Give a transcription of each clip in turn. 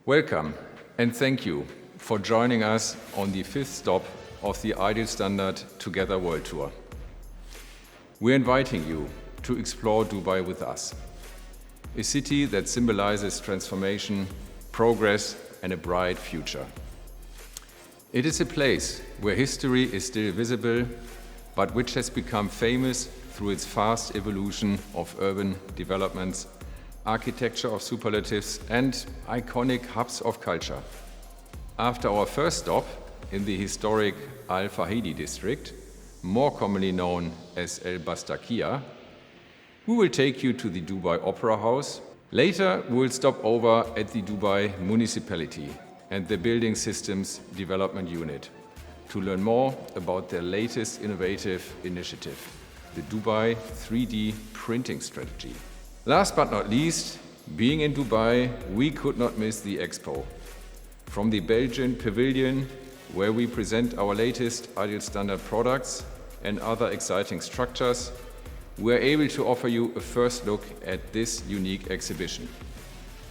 Welcome and thank you for joining us on the fifth stop of the Ideal Standard Together World Tour. We're inviting you to explore Dubai with us, a city that symbolizes transformation, progress, and a bright future. It is a place where history is still visible, but which has become famous through its fast evolution of urban developments, architecture of superlatives, and iconic hubs of culture. After our first stop in the historic Al Fahidi district, more commonly known as El Bastakia, we will take you to the Dubai Opera House. Later, we will stop over at the Dubai Municipality and the Building Systems Development Unit to learn more about their latest innovative initiative, the Dubai 3D printing strategy. Last but not least, being in Dubai, we could not miss the Expo. From the Belgian Pavilion, where we present our latest Ideal Standard products and other exciting structures, we are able to offer you a first look at this unique exhibition.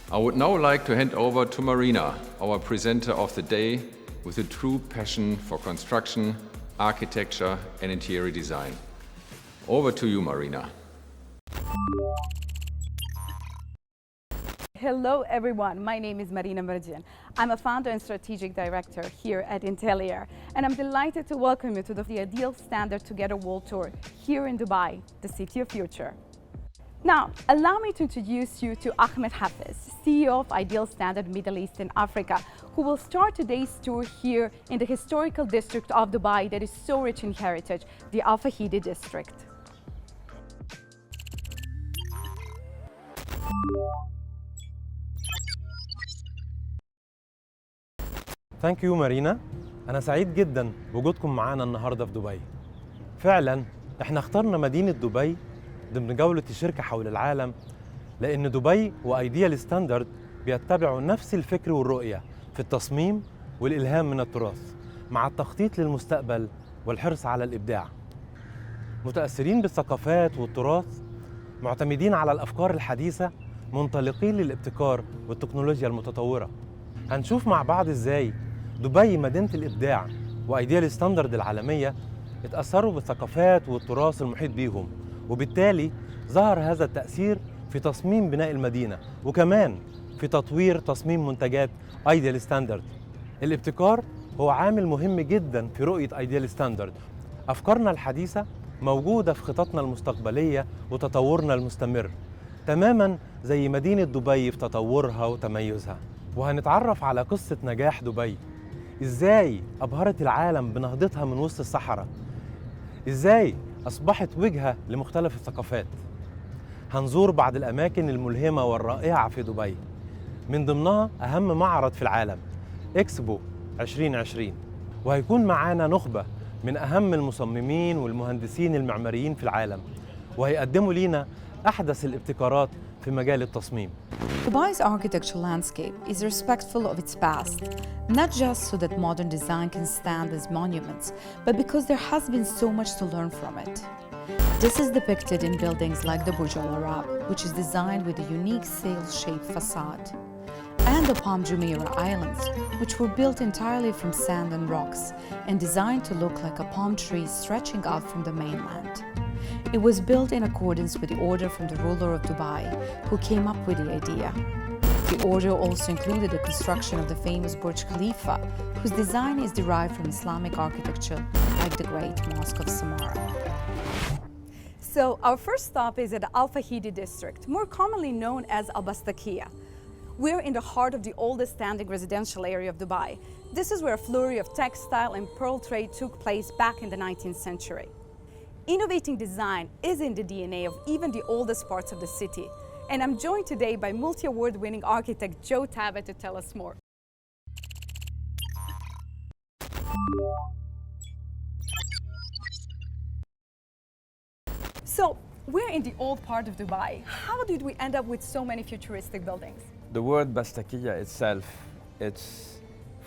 I would now like to hand over to Marina, our presenter of the day, with a true passion for construction, architecture, and interior design. Over to you, Marina. Hello everyone, my name is Marina Merjan. I'm a founder and strategic director here at Intellier, and I'm delighted to welcome you to the Ideal Standard Together World Tour here in Dubai, the city of future. Now, allow me to introduce you to Ahmed Hafiz, CEO of Ideal Standard Middle East and Africa, who will start today's tour here in the historical district of Dubai that is so rich in heritage, the Al Fahidi district. ثانك يو مارينا. أنا سعيد جدا بوجودكم معانا النهارده في دبي. فعلا احنا اخترنا مدينة دبي ضمن جولة الشركة حول العالم لأن دبي وأيديال ستاندرد بيتبعوا نفس الفكر والرؤية في التصميم والإلهام من التراث مع التخطيط للمستقبل والحرص على الإبداع. متأثرين بالثقافات والتراث، معتمدين على الأفكار الحديثة، منطلقين للابتكار والتكنولوجيا المتطورة. هنشوف مع بعض إزاي دبي مدينة الإبداع وأيديال ستاندرد العالمية اتأثروا بالثقافات والتراث المحيط بيهم، وبالتالي ظهر هذا التأثير في تصميم بناء المدينة وكمان في تطوير تصميم منتجات أيديال ستاندرد. الابتكار هو عامل مهم جدا في رؤية أيديال ستاندرد. أفكارنا الحديثة موجودة في خططنا المستقبلية وتطورنا المستمر، تماما زي مدينة دبي في تطورها وتميزها. وهنتعرف على قصة نجاح دبي، إزاي أبهرت العالم بنهضتها من وسط الصحراء، إزاي أصبحت وجهة لمختلف الثقافات. هنزور بعض الأماكن الملهمة والرائعة في دبي، من ضمنها أهم معرض في العالم إكسبو 2020، وهيكون معانا نخبة من أهم المصممين والمهندسين المعماريين في العالم، وهيقدموا لينا أحدث الابتكارات في مجال التصميم. Dubai's architectural landscape is respectful of its past, not just so that modern design can stand as monuments, but because there has been so much to learn from it. This is depicted in buildings like the Burj Al Arab, which is designed with a unique sail-shaped facade, and the Palm Jumeirah Islands, which were built entirely from sand and rocks and designed to look like a palm tree stretching out from the mainland. It was built in accordance with the order from the ruler of Dubai, who came up with the idea. The order also included the construction of the famous Burj Khalifa, whose design is derived from Islamic architecture, like the Great Mosque of Samarra. So our first stop is at the Al Fahidi district, more commonly known as Al Bastakia. We're in the heart of the oldest standing residential area of Dubai. This is where a flurry of textile and pearl trade took place back in the 19th century. Innovating design is in the DNA of even the oldest parts of the city. And I'm joined today by multi-award winning architect Joe Tabet to tell us more. So, we're in the old part of Dubai. How did we end up with so many futuristic buildings? The word Bastakia itself, it's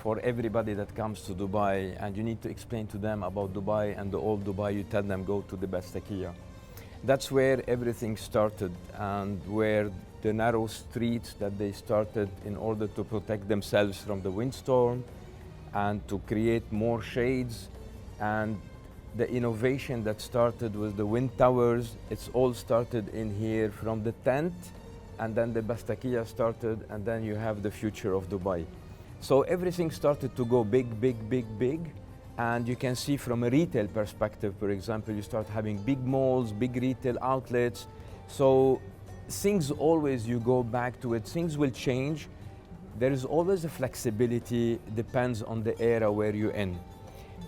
for everybody that comes to Dubai, and you need to explain to them about Dubai and the old Dubai. You tell them go to the Bastakia. That's where everything started and where the narrow streets that they started in order to protect themselves from the windstorm and to create more shades, and the innovation that started with the wind towers. It's all started in here from the tent, and then the Bastakia started, and then you have the future of Dubai. So everything started to go big, big, big, big. And you can see from a retail perspective, for example, you start having big malls, big retail outlets. So things always, you go back to it, things will change. There is always a flexibility, depends on the era where you're in.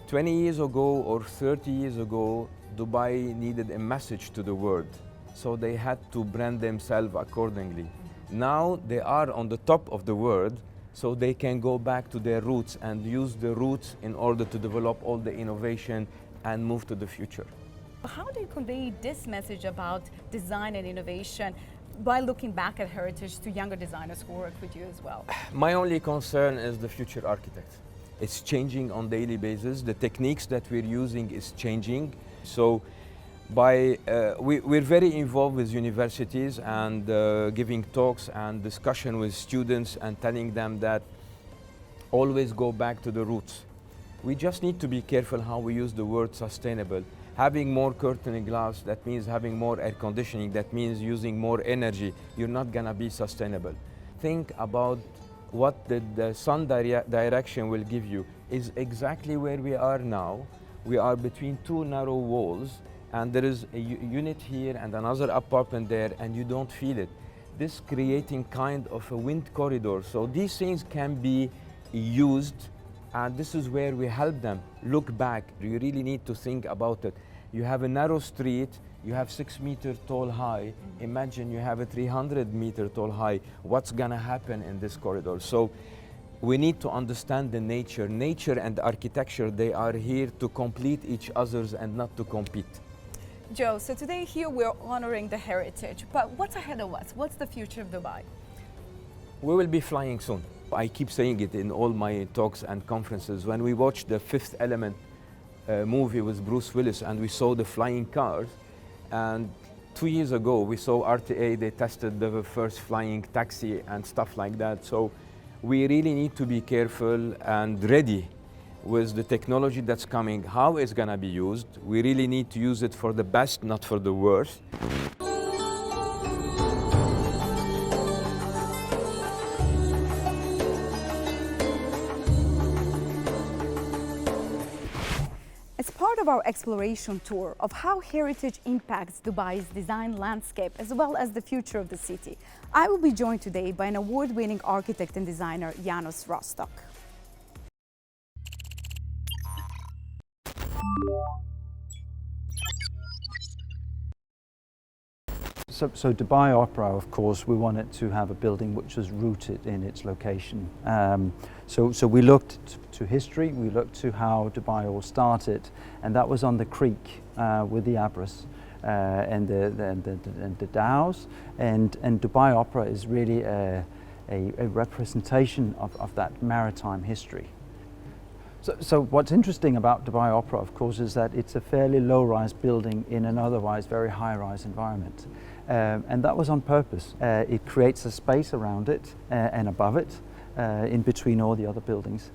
20 years ago or 30 years ago, Dubai needed a message to the world. So they had to brand themselves accordingly. Now they are on the top of the world, so they can go back to their roots and use the roots in order to develop all the innovation and move to the future. How do you convey this message about design and innovation by looking back at heritage to younger designers who work with you as well? My only concern is the future architect. It's changing on daily basis. The techniques that we're using is changing. So we're very involved with universities and giving talks and discussion with students and telling them that always go back to the roots. We just need to be careful how we use the word sustainable. Having more curtain glass, that means having more air conditioning, that means using more energy. You're not gonna be sustainable. Think about what the sun direction will give you. Is exactly where we are now. We are between two narrow walls, and there is a unit here and another apartment there, and you don't feel it. This creating kind of a wind corridor. So these things can be used, and this is where we help them. Look back, you really need to think about it. You have a narrow street, you have 6 meter tall high. Imagine you have a 300 meter tall high. What's gonna happen in this corridor? So we need to understand the nature. Nature and architecture, they are here to complete each other's and not to compete. Joe, so today here we're honoring the heritage, but what's ahead of us? What's the future of Dubai? We will be flying soon. I keep saying it in all my talks and conferences. When we watched the Fifth Element movie with Bruce Willis and we saw the flying cars, and 2 years ago we saw RTA, they tested the first flying taxi and stuff like that. So we really need to be careful and ready with the technology that's coming, how it's gonna be used. We really need to use it for the best, not for the worst. As part of our exploration tour of how heritage impacts Dubai's design landscape as well as the future of the city, I will be joined today by an award-winning architect and designer, Janos Rostock. So Dubai Opera, of course, we wanted to have a building which was rooted in its location. So we looked to history, we looked to how Dubai all started, and that was on the creek with the Abras and the dhows. And Dubai Opera is really a representation of that maritime history. So what's interesting about Dubai Opera, of course, is that it's a fairly low-rise building in an otherwise very high-rise environment. And that was on purpose. It creates a space around it and above it, in between all the other buildings.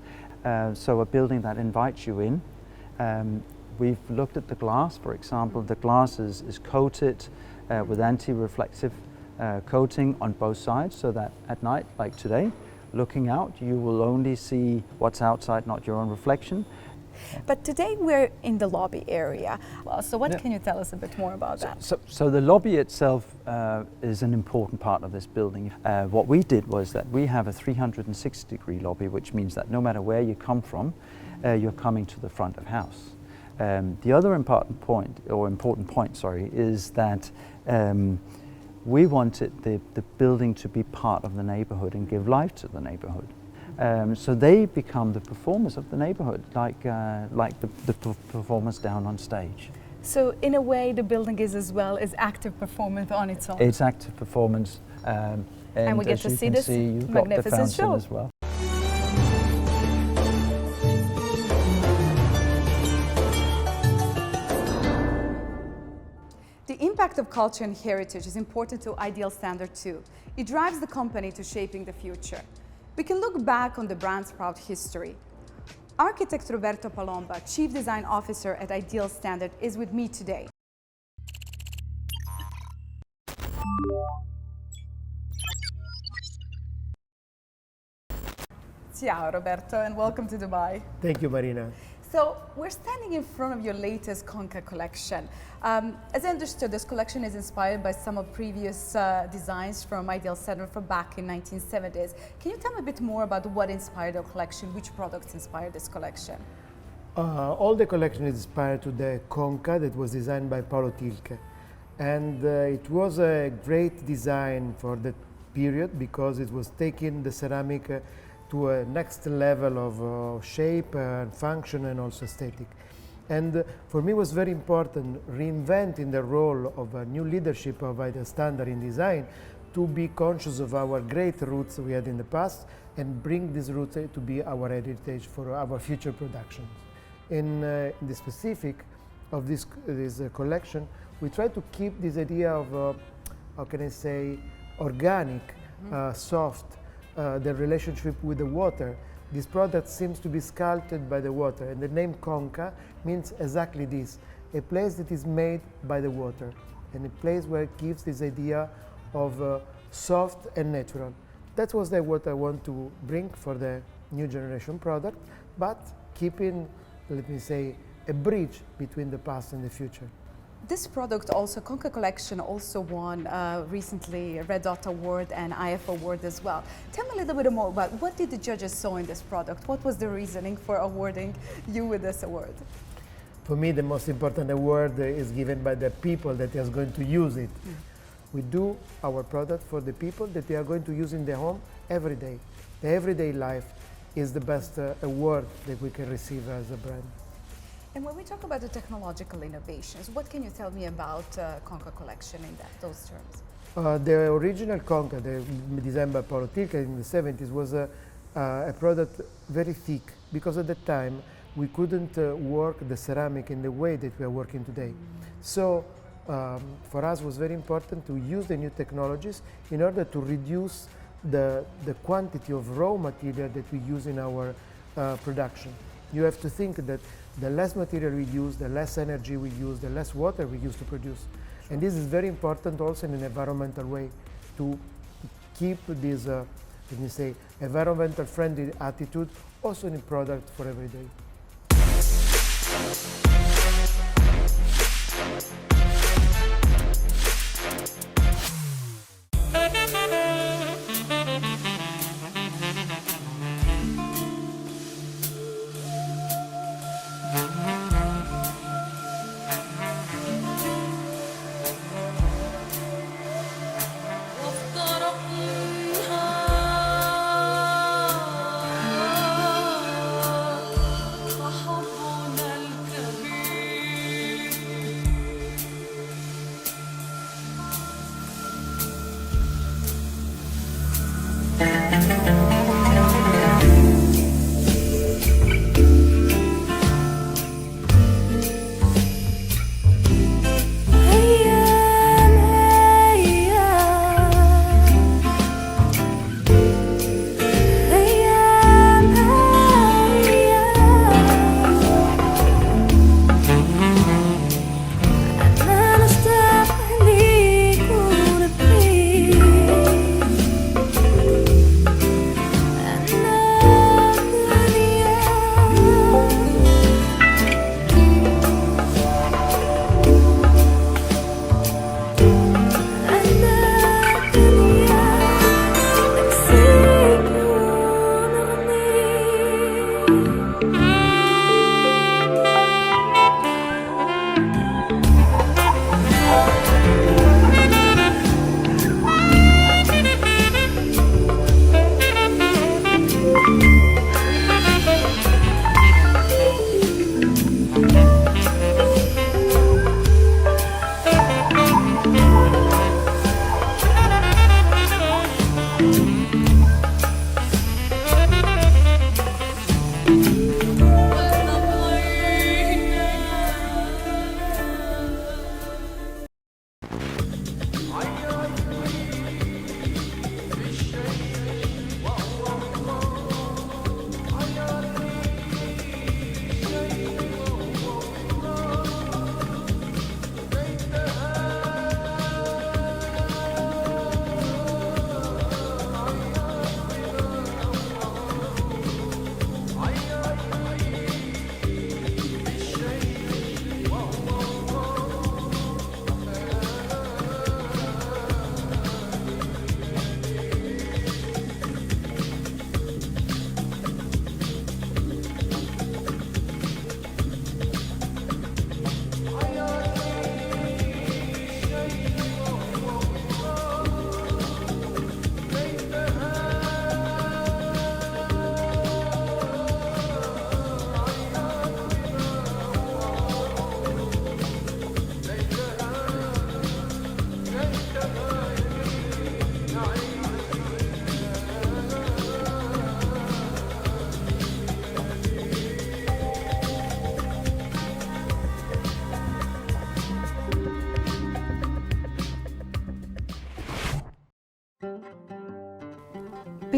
So a building that invites you in. We've looked at the glass, for example. The glass is coated with anti-reflective coating on both sides, so that at night, like today, looking out, you will only see what's outside, not your own reflection. But today we're in the lobby area. Well, so what can you tell us a bit more about that? So the lobby itself is an important part of this building. What we did was that we have a 360-degree lobby, which means that no matter where you come from, you're coming to the front of house. The other important point, is that we wanted the building to be part of the neighborhood and give life to the neighborhood. So they become the performers of the neighborhood, like the performers down on stage. So in a way, the building is as well as active performance on its own. It's active performance, and we get to see this you've got the magnificent fountain show as well. The The impact of culture and heritage is important to Ideal Standard too. It drives the company to shaping the future. We can look back on the brand's proud history. Architect Roberto Palomba, Chief Design Officer at Ideal Standard, is with me today. Ciao Roberto, and welcome to Dubai. Thank you, Marina. So we're standing in front of your latest Conca collection. As I understood, this collection is inspired by some of previous designs from Ideal Standard from back in 1970s. Can you tell me a bit more about what inspired your collection? Which products inspired this collection? All the collection is inspired to the Conca that was designed by Paolo Tilke. And it was a great design for the period because it was taking the ceramic to a next level of shape and function and also aesthetic. And for me it was very important reinventing the role of a new leadership of Ideal Standard in design to be conscious of our great roots we had in the past and bring these roots to be our heritage for our future productions. In the specific of this collection, we try to keep this idea of, how can I say, organic, soft, the relationship with the water. This product seems to be sculpted by the water, and the name Conca means exactly this, a place that is made by the water, and a place where it gives this idea of soft and natural. That was what I want to bring for the new generation product, but keeping, let me say, a bridge between the past and the future. This product also, Conca Collection also won recently a Red Dot Award and IF Award as well. Tell me a little bit more about what did the judges saw in this product? What was the reasoning for awarding you with this award? For me, the most important award is given by the people that is going to use it. We do our product for the people that they are going to use in their home every day. The everyday life is the best award that we can receive as a brand. And when we talk about the technological innovations, what can you tell me about Conca Collection in those terms? The original Conca, designed by Paolo Tilke in the 70s, was a product very thick because at the time we couldn't work the ceramic in the way that we are working today. So for us it was very important to use the new technologies in order to reduce the quantity of raw material that we use in our production. You have to think that the less material we use, the less energy we use, the less water we use to produce. And this is very important also in an environmental way to keep this, let me say, environmental friendly attitude also in a product for every day.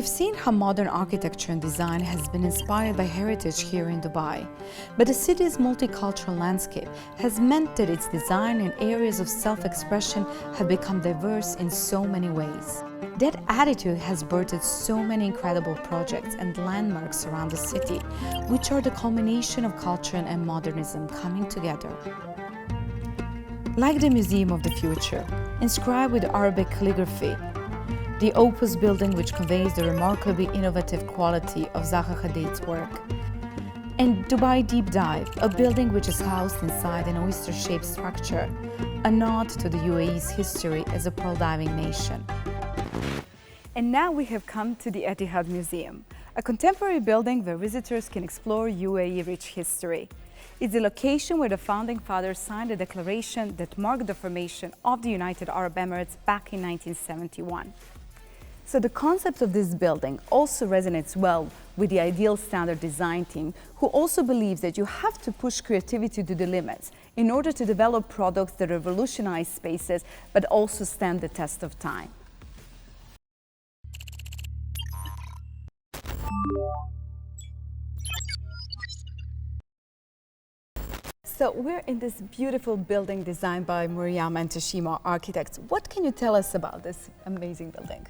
We've seen how modern architecture and design has been inspired by heritage here in Dubai, but the city's multicultural landscape has meant that its design and areas of self-expression have become diverse in so many ways. That attitude has birthed so many incredible projects and landmarks around the city, which are the culmination of culture and modernism coming together. Like the Museum of the Future, inscribed with Arabic calligraphy, the Opus building, which conveys the remarkably innovative quality of Zaha Hadid's work, and Dubai Deep Dive, a building which is housed inside an oyster-shaped structure, a nod to the UAE's history as a pearl diving nation. And now we have come to the Etihad Museum, a contemporary building where visitors can explore UAE rich history. It's the location where the founding fathers signed a declaration that marked the formation of the United Arab Emirates back in 1971. So the concept of this building also resonates well with the Ideal Standard design team, who also believes that you have to push creativity to the limits in order to develop products that revolutionize spaces but also stand the test of time. So we're in this beautiful building designed by Muriam and Tashima architects. What can you tell us about this amazing building?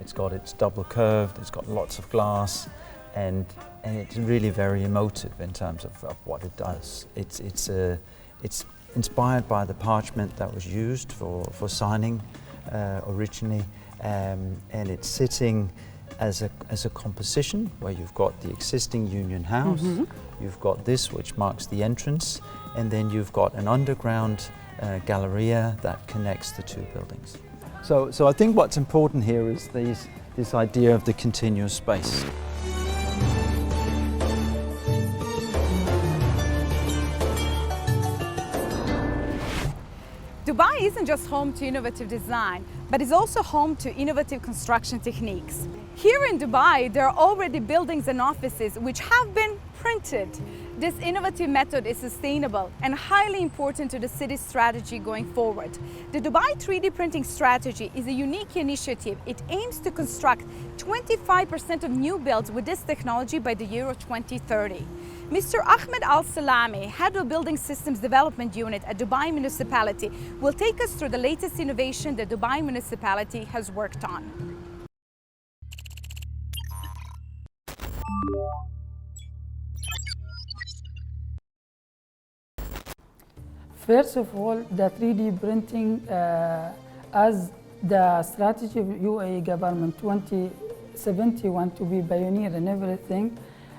It's double curved, it's got lots of glass, and it's really very emotive in terms of what it does. It's inspired by the parchment that was used for signing originally, and it's sitting as a composition where you've got the existing Union House, you've got this which marks the entrance, and then you've got an underground galleria that connects the two buildings. So I think what's important here is this idea of the continuous space. Dubai isn't just home to innovative design, but is also home to innovative construction techniques. Here in Dubai, there are already buildings and offices which have been printed. This innovative method is sustainable and highly important to the city's strategy going forward. The Dubai 3D printing strategy is a unique initiative. It aims to construct 25% of new builds with this technology by the year of 2030. Mr. Ahmed Al-Salami, Head of Building Systems Development Unit at Dubai Municipality, will take us through the latest innovation that Dubai Municipality has worked on. First of all, the 3D printing as the strategy of UAE government 2071 to be pioneer in everything.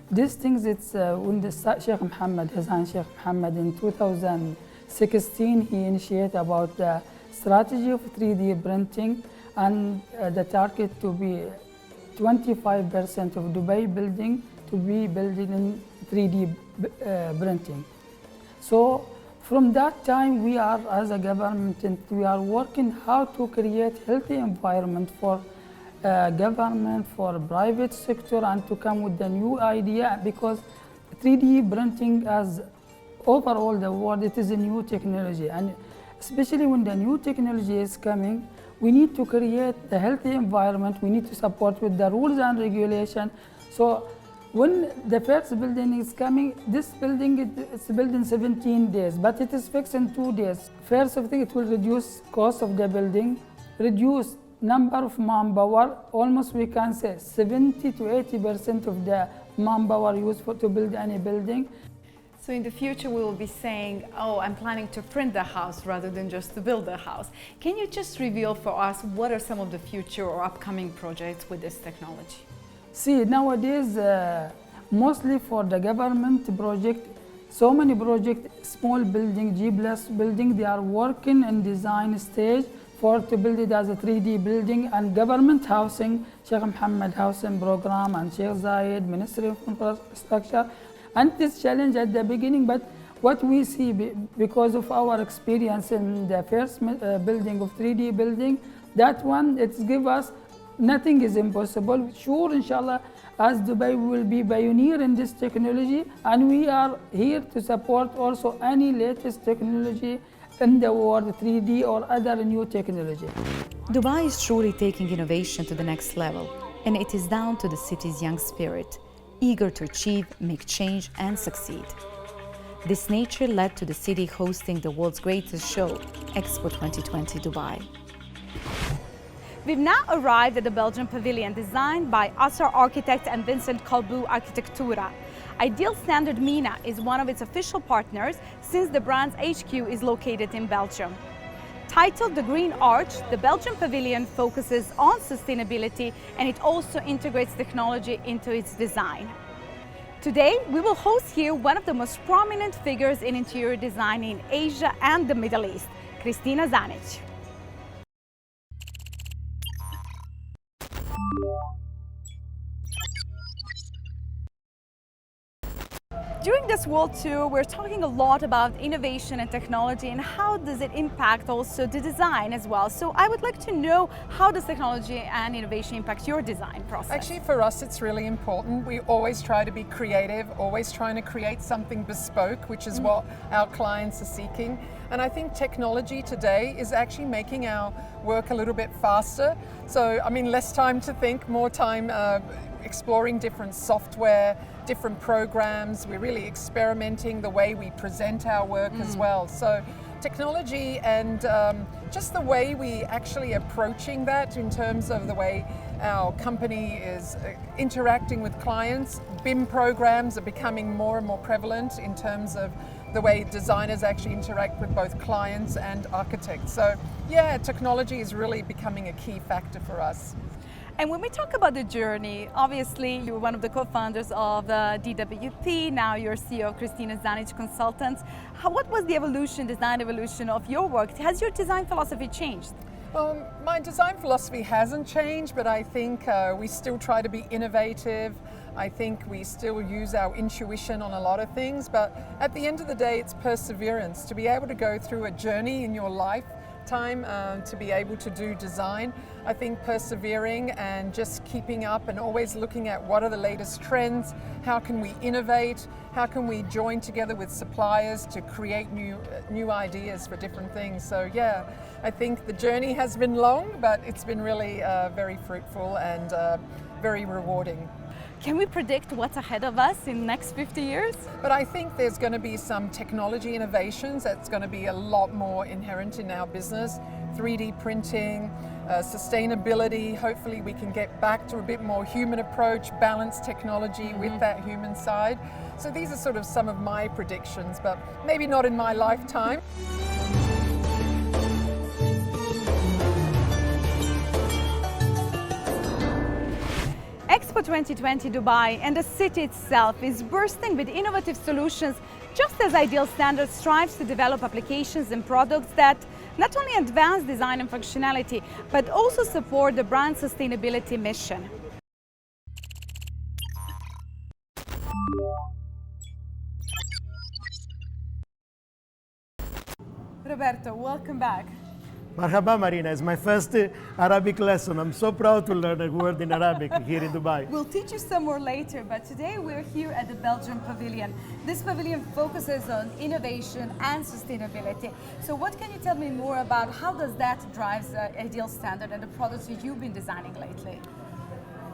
These things, it's when the Sheikh Mohammed, Sheikh Mohammed in 2016, he initiated about the strategy of 3D printing and the target to be 25% of Dubai building to be built in 3D printing. So from that time, we are, as a government, we are working how to create healthy environment for government, for private sector, and to come with the new idea, because 3D printing as overall the world, it is a new technology, and especially when the new technology is coming, we need to create a healthy environment, we need to support with the rules and regulation. So when the first building is coming, this building is built in 17 days, but it is fixed in 2 days. First of thing, it will reduce cost of the building, reduce number of manpower, almost we can say 70 to 80% of the manpower used to build any building. So in the future, we will be saying, oh, I'm planning to print the house rather than just to build the house. Can you just reveal for us what are some of the future or upcoming projects with this technology? See, nowadays, mostly for the government project, so many projects, small building, G+ building, they are working in design stage to build it as a 3D building, and government housing, Sheikh Mohammed Housing Program and Sheikh Zayed, Ministry of Infrastructure. And this challenge at the beginning, but what we see because of our experience in the first building of 3D building, that one, it's give us nothing is impossible. Sure, inshallah, as Dubai will be pioneer in this technology, and we are here to support also any latest technology in the world, 3D or other new technology. Dubai is truly taking innovation to the next level. And it is down to the city's young spirit, eager to achieve, make change, and succeed. This nature led to the city hosting the world's greatest show, Expo 2020 Dubai. We've now arrived at the Belgian pavilion designed by Assar Architects and Vincent Colbu Architectura. Ideal Standard MENA is one of its official partners since the brand's HQ is located in Belgium. Titled The Green Arch, the Belgian pavilion focuses on sustainability and it also integrates technology into its design. Today, we will host here one of the most prominent figures in interior design in Asia and the Middle East, Kristina Zanic. During this world tour, we're talking a lot about innovation and technology and how does it impact also the design as well. So I would like to know, how does technology and innovation impact your design process? Actually, for us, it's really important. We always try to be creative, always trying to create something bespoke, which is what our clients are seeking. And I think technology today is actually making our work a little bit faster. So, I mean, less time to think, more time exploring different software, different programs. We're really experimenting the way we present our work as well. So technology and just the way we actually approaching that in terms of the way our company is interacting with clients. BIM programs are becoming more and more prevalent in terms of the way designers actually interact with both clients and architects. So yeah, technology is really becoming a key factor for us. And when we talk about the journey, obviously you're one of the co-founders of DWP, now you're CEO of Kristina Zanic Consultants. What was the design evolution of your work? Has your design philosophy changed? My design philosophy hasn't changed, but I think we still try to be innovative. I think we still use our intuition on a lot of things, but at the end of the day, it's perseverance. To be able to go through a journey in your lifetime, to be able to do design, I think persevering and just keeping up and always looking at what are the latest trends, how can we innovate, how can we join together with suppliers to create new ideas for different things. So yeah, I think the journey has been long, but it's been really very fruitful and very rewarding. Can we predict what's ahead of us in the next 50 years? But I think there's going to be some technology innovations that's going to be a lot more inherent in our business. 3D printing, sustainability. Hopefully we can get back to a bit more human approach, balanced technology with that human side. So these are sort of some of my predictions, but maybe not in my lifetime. Expo 2020 Dubai and the city itself is bursting with innovative solutions, just as Ideal Standards strives to develop applications and products that not only advance design and functionality, but also support the brand's sustainability mission. Roberto, welcome back. Marhaba Marina, it's my first Arabic lesson. I'm so proud to learn a word in Arabic here in Dubai. We'll teach you some more later, but today we're here at the Belgian pavilion. This pavilion focuses on innovation and sustainability. So what can you tell me more about how does that drive Ideal Standard and the products that you've been designing lately?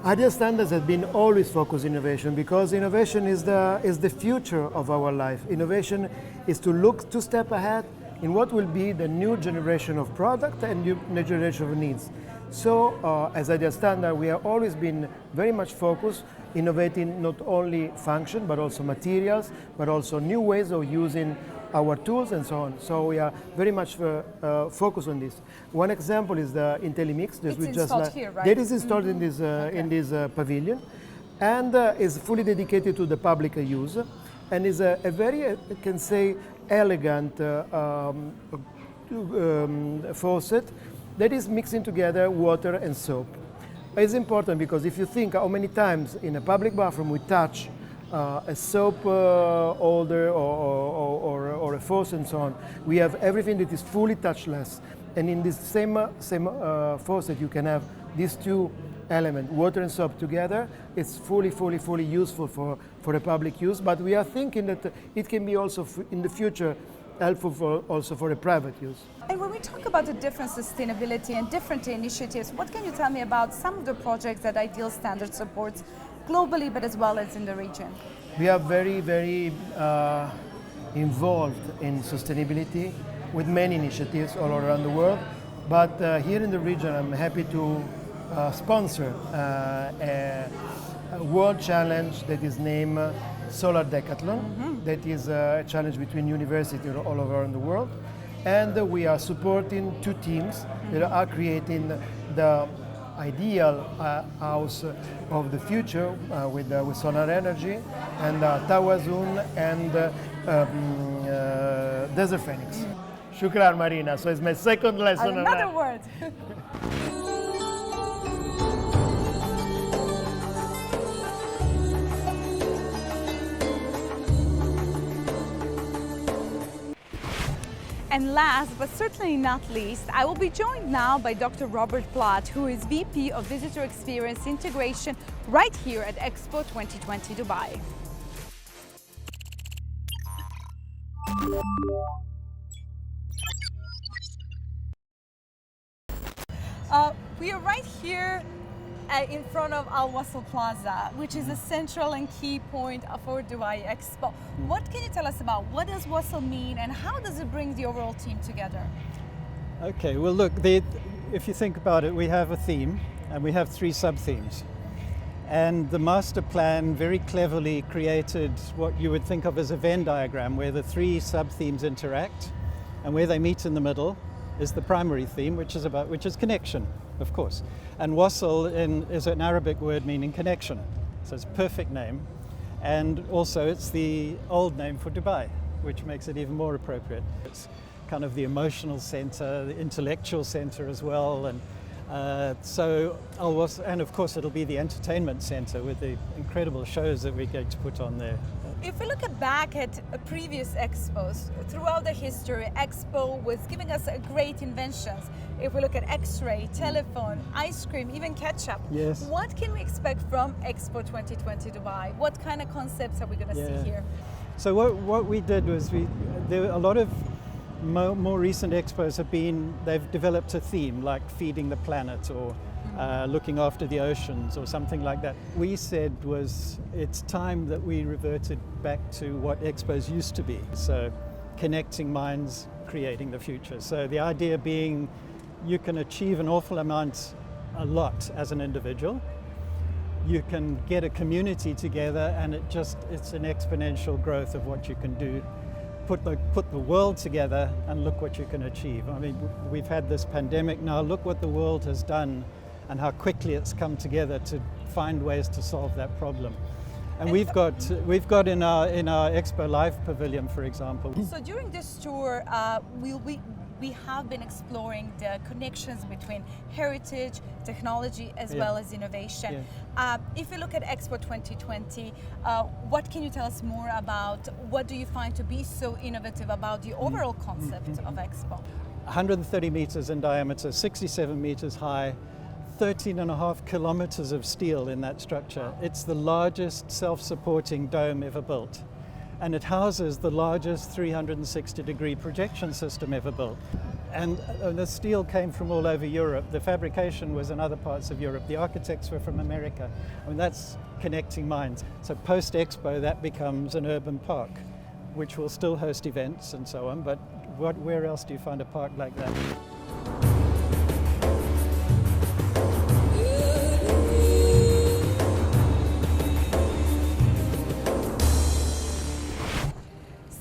Ideal Standards has been always focused on innovation because innovation is the future of our life. Innovation is to look 2 steps ahead in what will be the new generation of product and new generation of needs. So as Ideal Standard, we have always been very much focused, innovating not only function, but also materials, but also new ways of using our tools and so on. So we are very much focused on this. One example is the IntelliMix. It's installed here, right? That is installed in this pavilion and is fully dedicated to the public use and is a very, I can say, elegant faucet that is mixing together water and soap. It's important because if you think how many times in a public bathroom we touch a soap holder or a faucet and so on, we have everything that is fully touchless. And in this same faucet you can have these 2 elements, water and soap together. It's fully useful for a public use, but we are thinking that it can be also in the future helpful also for the private use. And when we talk about the different sustainability and different initiatives, what can you tell me about some of the projects that Ideal Standard supports globally, but as well as in the region? We are very, very involved in sustainability with many initiatives all around the world. But here in the region, I'm happy to sponsor a world challenge that is named Solar Decathlon. That is a challenge between universities all around the world. And we are supporting two teams that are creating the ideal house of the future with solar energy, and Tawazun and Desert Phoenix. Shukran, Marina. So it's my second lesson. Another word. And last, but certainly not least, I will be joined now by Dr. Robert Platt, who is VP of Visitor Experience Integration right here at Expo 2020 Dubai. We are right here in front of Al Wasl Plaza, which is a central and key point for Dubai Expo. What can you tell us about what does Wasl mean and how does it bring the overall team together? Okay, well look, if you think about it, we have a theme and we have 3 sub-themes. And the master plan very cleverly created what you would think of as a Venn diagram where the 3 sub-themes interact, and where they meet in the middle is the primary theme, which is connection, of course. And Wasl is an Arabic word meaning connection, so it's a perfect name. And also it's the old name for Dubai, which makes it even more appropriate. It's kind of the emotional center, the intellectual center as well. And and of course it'll be the entertainment center with the incredible shows that we're going to put on there. If we look back at previous expos, throughout the history, Expo was giving us great inventions. If we look at X-ray, telephone, ice cream, even ketchup, yes. What can we expect from Expo 2020 Dubai? What kind of concepts are we going to see here? So what we did was there were a lot of more recent expos they've developed a theme like feeding the planet or looking after the oceans or something like that. We said it's time that we reverted back to what expos used to be. So connecting minds, creating the future. So the idea being you can achieve an awful amount, a lot as an individual. You can get a community together and it's an exponential growth of what you can do. Put the world together and look what you can achieve. I mean, we've had this pandemic now, look what the world has done and how quickly it's come together to find ways to solve that problem. And we've got in our Expo Live Pavilion, for example. So during this tour, we have been exploring the connections between heritage, technology, as well as innovation. Yeah. If we look at Expo 2020, what can you tell us more about? What do you find to be so innovative about the overall concept of Expo? 130 meters in diameter, 67 meters high, 13.5 kilometers of steel in that structure. It's the largest self-supporting dome ever built. And it houses the largest 360-degree projection system ever built. And the steel came from all over Europe. The fabrication was in other parts of Europe. The architects were from America. I mean, that's connecting minds. So post-Expo, that becomes an urban park, which will still host events and so on, but where else do you find a park like that?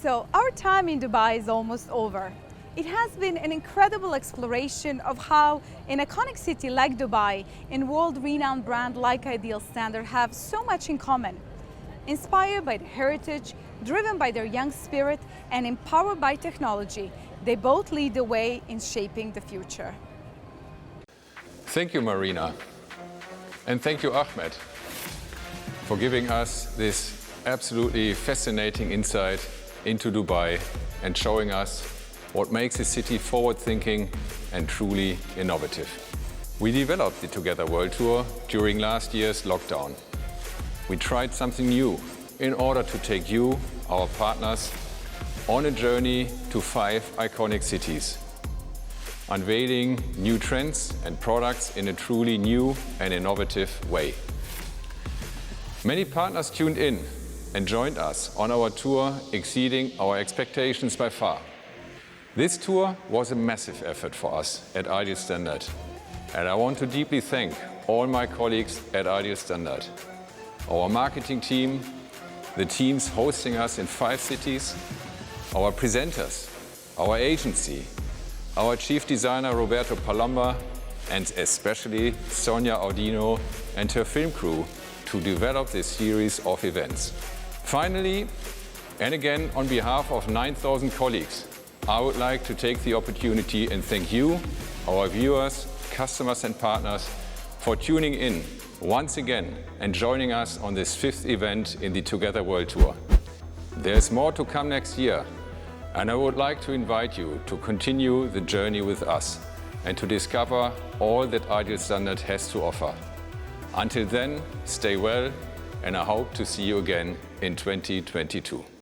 So our time in Dubai is almost over. It has been an incredible exploration of how an iconic city like Dubai and world-renowned brand like Ideal Standard have so much in common. Inspired by their heritage, driven by their young spirit, and empowered by technology, they both lead the way in shaping the future. Thank you, Marina. And thank you, Ahmed, for giving us this absolutely fascinating insight into Dubai and showing us what makes a city forward-thinking and truly innovative. We developed the Together World Tour during last year's lockdown. We tried something new in order to take you, our partners, on a journey to 5 iconic cities, unveiling new trends and products in a truly new and innovative way. Many partners tuned in and joined us on our tour, exceeding our expectations by far. This tour was a massive effort for us at Ideal Standard, and I want to deeply thank all my colleagues at Ideal Standard, our marketing team, the teams hosting us in 5 cities, our presenters, our agency, our chief designer Roberto Palomba, and especially Sonia Audino and her film crew to develop this series of events. Finally, and again on behalf of 9,000 colleagues, I would like to take the opportunity and thank you, our viewers, customers and partners, for tuning in once again and joining us on this 5th event in the Together World Tour. There's more to come next year, and I would like to invite you to continue the journey with us and to discover all that Ideal Standard has to offer. Until then, stay well, and I hope to see you again in 2022.